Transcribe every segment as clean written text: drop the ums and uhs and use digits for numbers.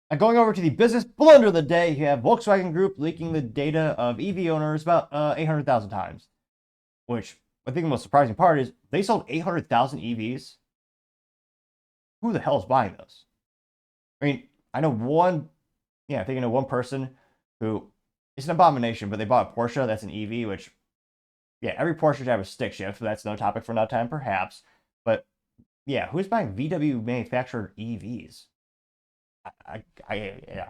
And going over to the business blunder of the day, you have Volkswagen Group leaking the data of EV owners about 800,000 times. Which I think the most surprising part is they sold 800,000 EVs. Who the hell is buying those? I mean, I know one, yeah, I think I know one person who it's an abomination, but they bought a Porsche that's an EV, which, yeah, every Porsche should have a stick shift. But that's no topic for another time, perhaps. But yeah, who's buying VW manufactured EVs? Yeah,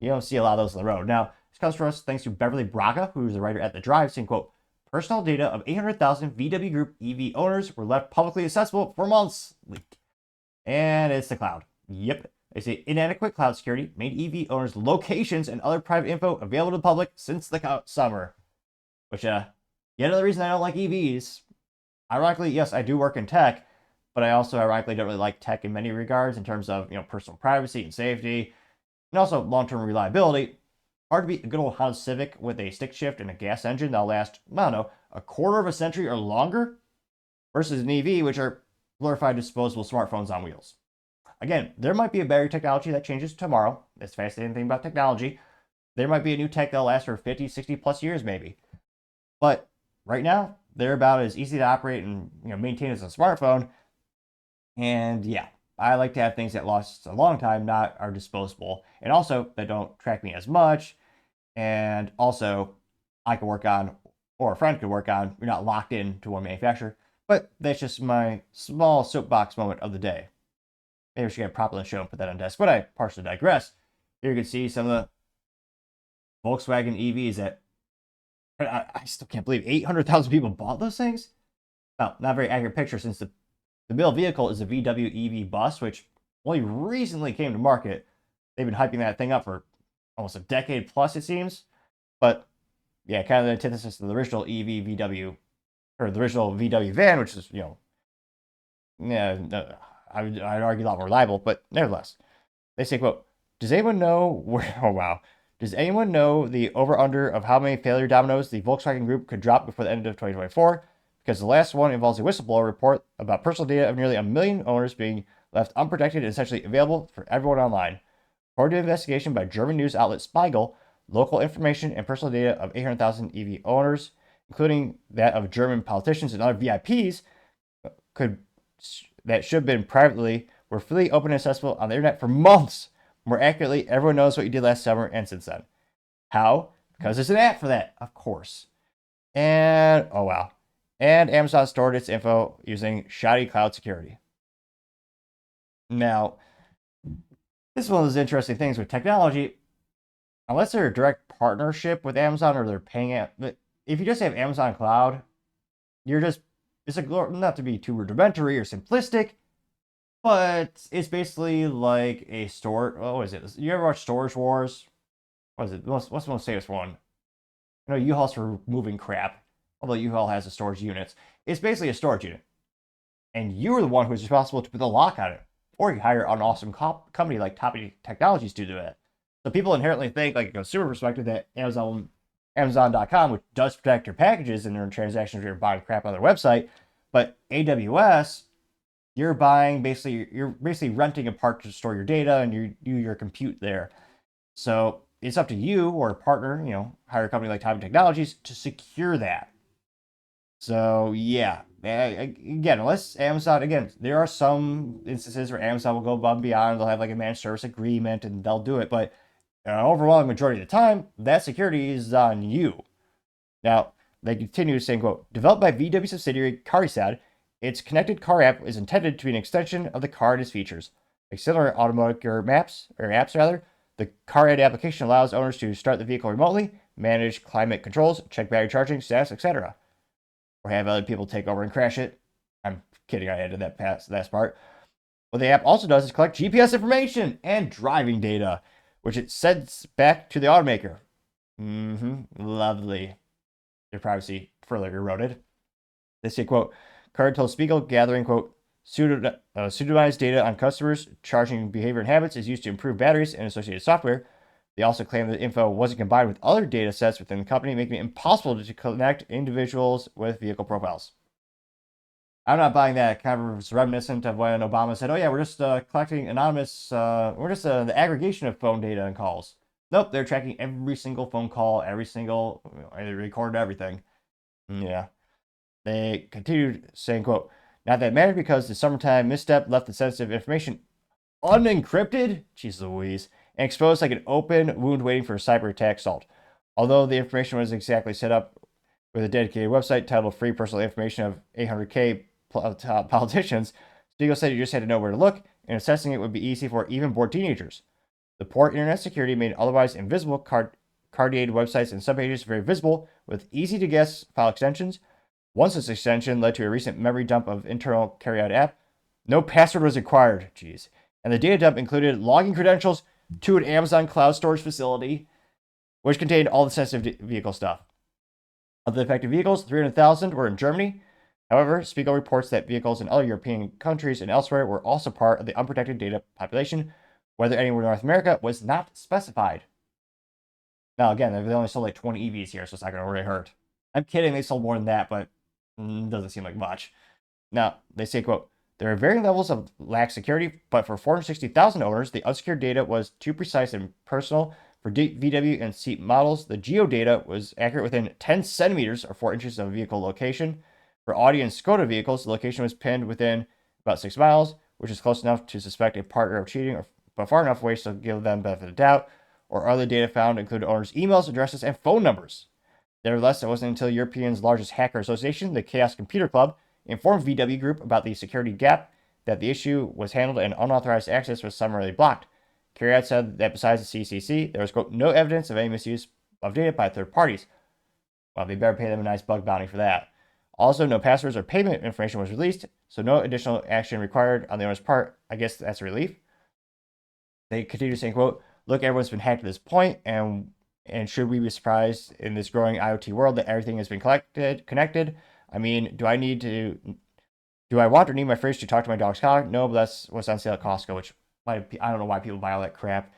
you don't see a lot of those on the road. Now, this comes for us thanks to Beverly Braga, who's the writer at The Drive, saying, quote, personal data of 800,000 VW Group EV owners were left publicly accessible for months. Leaked. And it's the cloud. Yep. They say inadequate cloud security made EV owners' locations and other private info available to the public since the summer. Which, yet another reason I don't like EVs. Ironically, yes, I do work in tech, but I also ironically don't really like tech in many regards in terms of personal privacy and safety, and also long-term reliability. Hard to beat a good old Honda Civic with a stick shift and a gas engine that'll last, I don't know, a quarter of a century or longer, versus an EV, which are glorified disposable smartphones on wheels. Again, there might be a battery technology that changes tomorrow. That's the fascinating thing about technology. There might be a new tech that'll last for 50, 60 plus years maybe. But right now, they're about as easy to operate and maintain as a smartphone. And yeah, I like to have things that last a long time, not are disposable, and also that don't track me as much. And also, I can work on, or a friend could work on. You're not locked in to one manufacturer. But that's just my small soapbox moment of the day. Maybe we should get a prop on the show and put that on desk. But I partially digress. Here you can see some of the Volkswagen EVs that I still can't believe 800,000 people bought those things. Well, not a very accurate picture since the middle vehicle is a VW EV bus, which only recently came to market. They've been hyping that thing up for almost a decade plus, it seems. But yeah, kind of the antithesis of the original EV VW, or the original VW van, which is, yeah, I'd argue a lot more reliable, but nevertheless. They say, quote, does anyone know where, oh wow, does anyone know the over-under of how many failure dominoes the Volkswagen Group could drop before the end of 2024? Because the last one involves a whistleblower report about personal data of nearly 1 million owners being left unprotected and essentially available for everyone online. According to an investigation by German news outlet Spiegel, local information and personal data of 800,000 EV owners, including that of German politicians and other VIPs, that should have been privately, were freely open and accessible on the internet for months. More accurately, everyone knows what you did last summer and since then. How? Because there's an app for that, of course. And, oh wow. And Amazon stored its info using shoddy cloud security. Now, this is one of those interesting things with technology. Unless they're a direct partnership with Amazon or they're paying it, if you just have Amazon Cloud, you're just, it's like, not to be too rudimentary or simplistic, but it's basically like a store. What is it? You ever watch Storage Wars? What is it? What's the most famous one? U-Haul's for moving crap. Although U-Haul has the storage units. It's basically a storage unit. And you're the one who's responsible to put the lock on it. Or you hire an awesome company like Top Technologies to do it. So people inherently think, like a consumer perspective, that Amazon.com, which does protect your packages and their transactions, you're buying crap on their website. But AWS, you're basically renting a part to store your data and you do your compute there. So it's up to you or a partner, hire a company like Top Technologies to secure that. So yeah, again, unless Amazon, again, there are some instances where Amazon will go above and beyond. They'll have like a managed service agreement and they'll do it. But an overwhelming majority of the time, that security is on you. Now, they continue saying, quote, developed by VW subsidiary Carisad, its connected car app is intended to be an extension of the car and its features. Like similar automotive apps rather, the CarAd application allows owners to start the vehicle remotely, manage climate controls, check battery charging status, etc. Or have other people take over and crash it. I'm kidding, I added that last part. What the app also does is collect GPS information and driving data, which it sends back to the automaker. Lovely. Their privacy further eroded. They say, quote, Card told Spiegel gathering, quote, pseudonymized data on customers' charging behavior and habits is used to improve batteries and associated software. They also claim that the info wasn't combined with other data sets within the company, making it impossible to connect individuals with vehicle profiles. I'm not buying that. Kind of reminiscent of when Obama said, "Oh yeah, we're just collecting anonymous. We're just the aggregation of phone data and calls." Nope, they're tracking every single phone call, every single. They recorded everything. Yeah. They continued saying, "quote Not that it mattered because the summertime misstep left the sensitive information unencrypted." Jeez Louise, and exposed like an open wound waiting for a cyber attack assault. Although the information was exactly set up with a dedicated website titled "Free Personal Information of 800K Politicians," Spiegel said you just had to know where to look, and assessing it would be easy for even bored teenagers. The poor internet security made otherwise invisible card-aided websites and subpages very visible with easy-to-guess file extensions. One such extension led to a recent memory dump of internal carry-out app. No password was required. Jeez. And the data dump included login credentials to an Amazon cloud storage facility, which contained all the sensitive vehicle stuff. Of the affected vehicles, 300,000 were in Germany. However, Spiegel reports that vehicles in other European countries and elsewhere were also part of the unprotected data population. Whether any were in North America was not specified. Now, again, they only sold like 20 EVs here, so it's not going to really hurt. I'm kidding, they sold more than that, but doesn't seem like much. Now, they say, quote, there are varying levels of lax security, but for 460,000 owners, the unsecured data was too precise and personal. For VW and seat models, the geo data was accurate within 10 centimeters or 4 inches of a vehicle location. For Audi and Skoda vehicles, the location was pinned within about 6 miles, which is close enough to suspect a partner of cheating, but far enough away to give them benefit of doubt. Or other data found included owners' emails, addresses, and phone numbers. Nevertheless, it wasn't until Europe's largest hacker association, the Chaos Computer Club, informed VW Group about the security gap that the issue was handled and unauthorized access was summarily blocked. Carriot said that besides the CCC, there was, quote, no evidence of any misuse of data by third parties. Well, they better pay them a nice bug bounty for that. Also, no passwords or payment information was released, so no additional action required on the owner's part. I guess that's a relief. They continue saying, quote, look, everyone's been hacked at this point, and should we be surprised in this growing IoT world that everything has been connected? I mean, do I want or need my fridge to talk to my dog's collar? No, but that's what's on sale at Costco, which I don't know why people buy all that crap.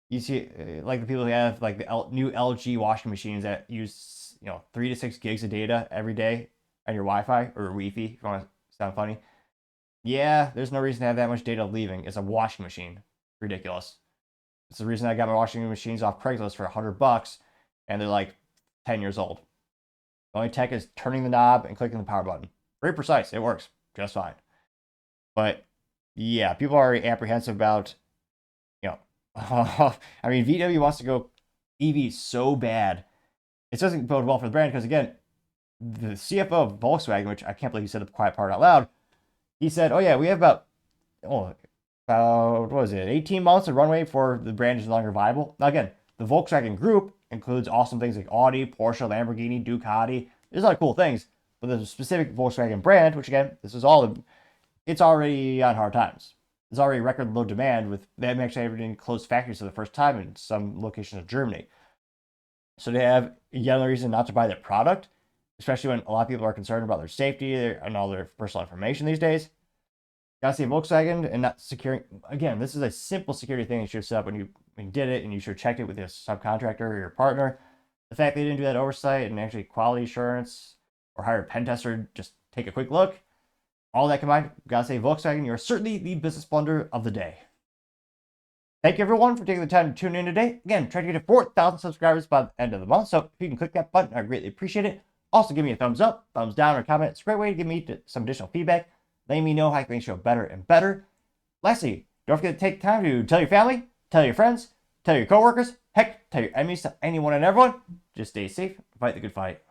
You see, like the people who have like the new LG washing machines that use 3 to 6 gigs of data every day on your Wi-Fi or Wi-Fi, if you want to sound funny. Yeah, there's no reason to have that much data leaving. It's a washing machine. Ridiculous. It's the reason I got my washing machines off Craigslist for $100, and they're like 10 years old. The only tech is turning the knob and clicking the power button. Very precise. It works just fine. But yeah, people are apprehensive about, I mean, VW wants to go EV so bad. It doesn't bode well for the brand because, again, the CFO of Volkswagen, which I can't believe he said the quiet part out loud, he said, oh yeah, we have about what was it, 18 months of runway for the brand is no longer viable. Now, again, the Volkswagen Group includes awesome things like Audi, Porsche, Lamborghini, Ducati. There's a lot of cool things, but the specific Volkswagen brand, which again, this is all, it's already on hard times. There's already record low demand with them actually having closed factories for the first time in some locations of Germany. So they have yet another reason not to buy their product, especially when a lot of people are concerned about their safety and all their personal information these days. Gotta say Volkswagen and not securing, again, this is a simple security thing you should have set up when you did it, and you should have checked it with your subcontractor or your partner. The fact they didn't do that oversight and actually quality assurance or hire a pen tester, just take a quick look. All that combined, gotta say Volkswagen, you're certainly the business blunder of the day. Thank you everyone for taking the time to tune in today. Again, trying to get to 4,000 subscribers by the end of the month, so if you can click that button, I greatly appreciate it. Also, give me a thumbs up, thumbs down, or comment. It's a great way to give me some additional feedback, letting me know how I can make the show better and better. Lastly, don't forget to take time to tell your family, tell your friends, tell your coworkers, heck, tell your enemies, tell anyone and everyone. Just stay safe, fight the good fight.